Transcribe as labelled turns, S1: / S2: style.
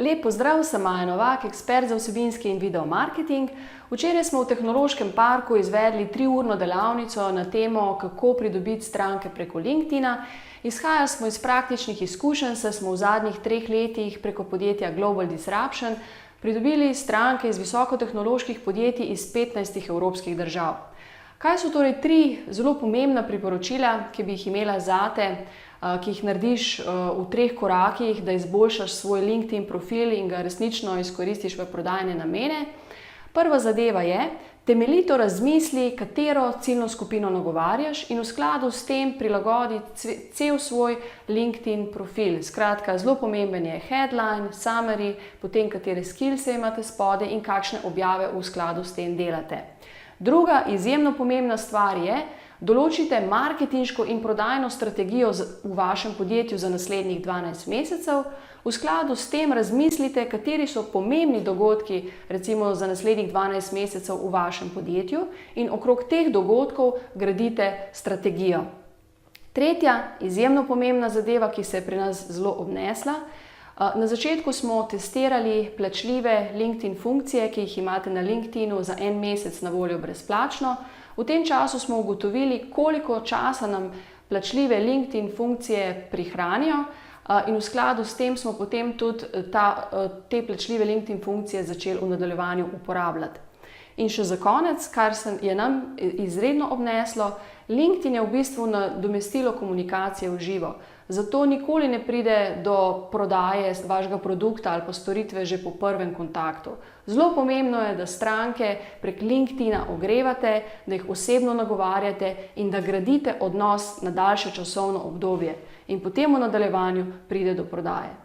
S1: Lep pozdrav, sem Maja Novak, ekspert za vsebinski in video marketing. Včeraj smo v Tehnološkem parku izvedli 3-urno delavnico na temo, kako pridobiti stranke preko LinkedIna. Izhajali smo iz praktičnih izkušenj, saj smo v zadnjih 3 letih preko podjetja Global Disruption pridobili stranke iz visokotehnoloških podjetij iz 15 evropskih držav. Kaj so torej 3 zelo pomembna priporočila, ki bi jih imela zate, ki jih narediš v 3 korakih, da izboljšaš svoj LinkedIn profil in ga resnično izkoristiš v prodajne namene? Prva zadeva je, temeljito razmisli, katero ciljno skupino nagovarjaš in v skladu s tem prilagodi cel svoj LinkedIn profil. Skratka, zelo pomemben je headline, summary, potem katere skillse imate spodaj in kakšne objave v skladu s tem delate. Druga izjemno pomembna stvar je, določite marketinško in prodajno strategijo v vašem podjetju za naslednjih 12 mesecev. V skladu s tem razmislite, kateri so pomembni dogodki, recimo za naslednjih 12 mesecev v vašem podjetju in okrog teh dogodkov gradite strategijo. Tretja izjemno pomembna zadeva, ki se je pri nas zelo obnesla. Na začetku smo testirali plačljive LinkedIn funkcije, ki jih imate na LinkedInu za 1 mesec na voljo brezplačno. V tem času smo ugotovili, koliko časa nam plačljive LinkedIn funkcije prihranijo in v skladu s tem smo potem tudi te plačljive LinkedIn funkcije začeli v nadaljevanju uporabljati. In še za konec, kar je nam izredno obneslo, LinkedIn je v bistvu nadomestilo komunikacije v živo. Zato nikoli ne pride do prodaje vašega produkta ali pa storitve že po prvem kontaktu. Zelo pomembno je, da stranke prek LinkedIna ogrevate, da jih osebno nagovarjate in da gradite odnos na daljše časovno obdobje. In potem v nadaljevanju pride do prodaje.